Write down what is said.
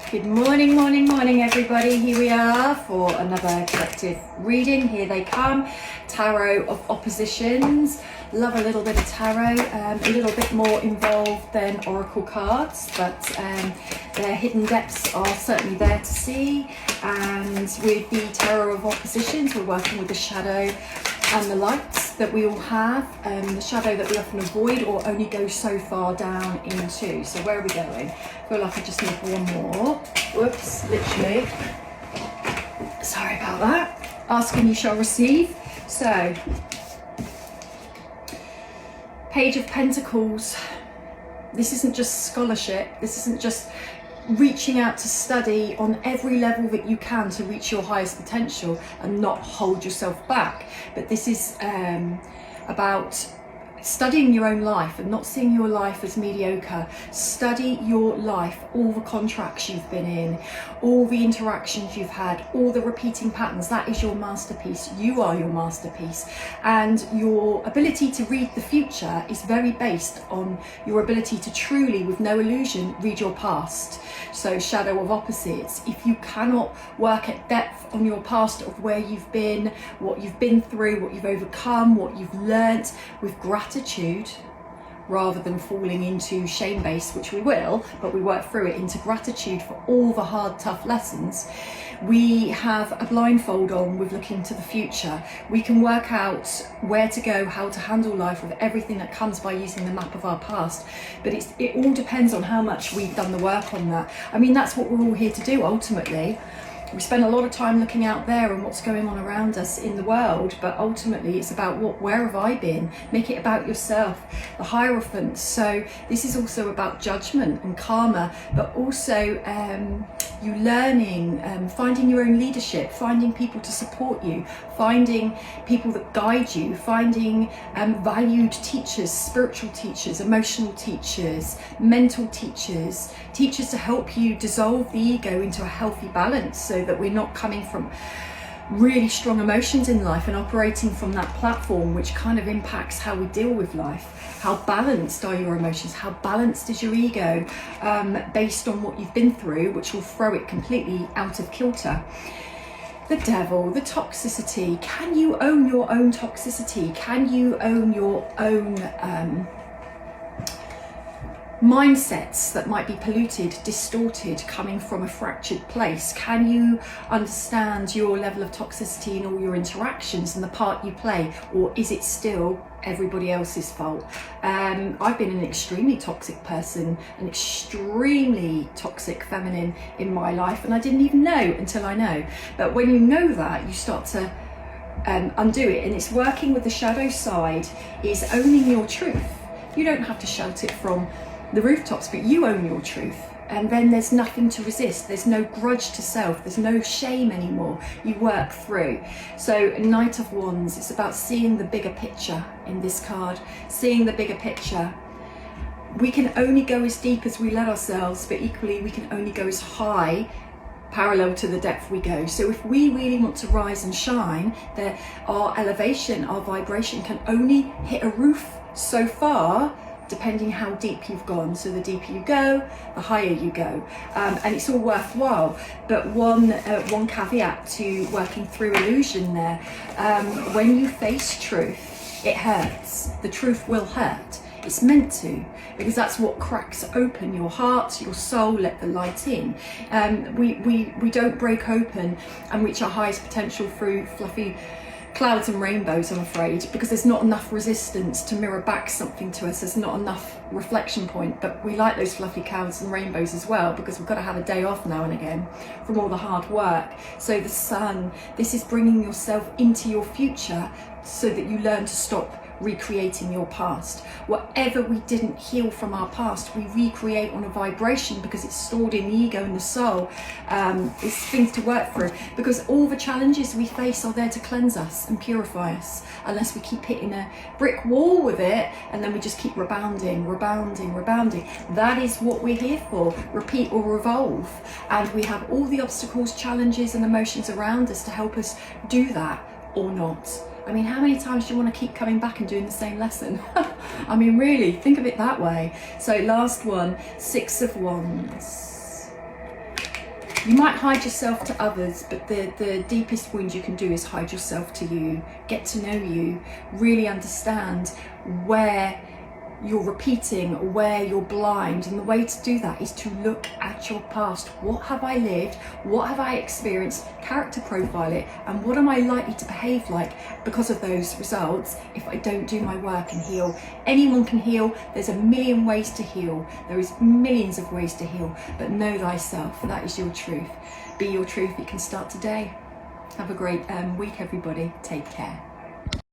Good morning, morning, morning, everybody. Here we are for another collective reading. Here they come. Tarot of Oppositions. Love a little bit of tarot, a little bit more involved than oracle cards, but their hidden depths are certainly there to see. And with the Tarot of Oppositions, we're working with the shadow and the lights that we all have, the shadow that we often avoid or only go so far down into. So where are we going? I feel like I just need one more. Whoops, literally. Sorry about that. Ask and you shall receive. So, Page of Pentacles. This isn't just scholarship. This isn't just reaching out to study on every level that you can to reach your highest potential and not hold yourself back. But this is about studying your own life and not seeing your life as mediocre. Study your life, all the contracts you've been in, all the interactions you've had, all the repeating patterns. That is your masterpiece. You are your masterpiece. And your ability to read the future is very based on your ability to truly, with no illusion, read your past. So Shadow of Opposites. If you cannot work at depth on your past of where you've been, what you've been through, what you've overcome, what you've learnt, with gratitude, rather than falling into shame base, which we will, but we work through it, into gratitude for all the hard, tough lessons. We have a blindfold on with looking to the future. We can work out where to go, how to handle life with everything that comes by using the map of our past. But it all depends on how much we've done the work on that. I mean, that's what we're all here to do ultimately. We spend a lot of time looking out there and what's going on around us in the world, but ultimately it's about where have I been? Make it about yourself, the Hierophant. So this is also about judgment and karma, but also you learning, finding your own leadership, finding people to support you, finding people that guide you, finding valued teachers, spiritual teachers, emotional teachers, mental teachers, teachers to help you dissolve the ego into a healthy balance, so that we're not coming from really strong emotions in life and operating from that platform, which kind of impacts how we deal with life. How balanced are your emotions? How balanced is your ego, based on what you've been through, which will throw it completely out of kilter. The Devil, the toxicity. Can you own your own toxicity? Can you own your own mindsets that might be polluted, distorted, coming from a fractured place? Can you understand your level of toxicity in all your interactions and the part you play, or is it still everybody else's fault? I've been an extremely toxic person, an extremely toxic feminine in my life, and I didn't even know until I know. But when you know that, you start to undo it, and it's working with the shadow side, is owning your truth. You don't have to shout it from the rooftops, but you own your truth, and then there's nothing to resist. There's no grudge to self, there's no shame anymore. You work through. So Knight of Wands, it's about seeing the bigger picture in this card, seeing the bigger picture. We can only go as deep as we let ourselves, but equally we can only go as high parallel to the depth we go. So if we really want to rise and shine, our elevation, our vibration can only hit a roof so far, depending how deep you've gone. So the deeper you go, the higher you go, and it's all worthwhile. But one caveat to working through illusion there, when you face truth, it hurts. The truth will hurt. It's meant to, because that's what cracks open your heart, your soul, let the light in. We don't break open and reach our highest potential through fluffy clouds and rainbows, I'm afraid, because there's not enough resistance to mirror back something to us. There's not enough reflection point. But we like those fluffy clouds and rainbows as well, because we've got to have a day off now and again from all the hard work. So the sun, this is bringing yourself into your future so that you learn to stop recreating your past. Whatever we didn't heal from our past, we recreate on a vibration, because it's stored in the ego and the soul. It's things to work through, because all the challenges we face are there to cleanse us and purify us, unless we keep hitting a brick wall with it and then we just keep rebounding. That is what we're here for. Repeat or revolve. And we have all the obstacles, challenges and emotions around us to help us do that, or not. I mean, how many times do you want to keep coming back and doing the same lesson? I mean, really, think of it that way. So last one, Six of Wands. You might hide yourself to others, but the deepest wound you can do is hide yourself to you. Get to know you, really understand where you're repeating, where you're blind, and the way to do that is to look at your past. What have I lived? What have I experienced? Character profile it, and what am I likely to behave like because of those results if I don't do my work and heal? Anyone can heal. There's a million ways to heal. There is millions of ways to heal, but know thyself. That is your truth. Be your truth. It can start today. Have a great week, everybody. Take care.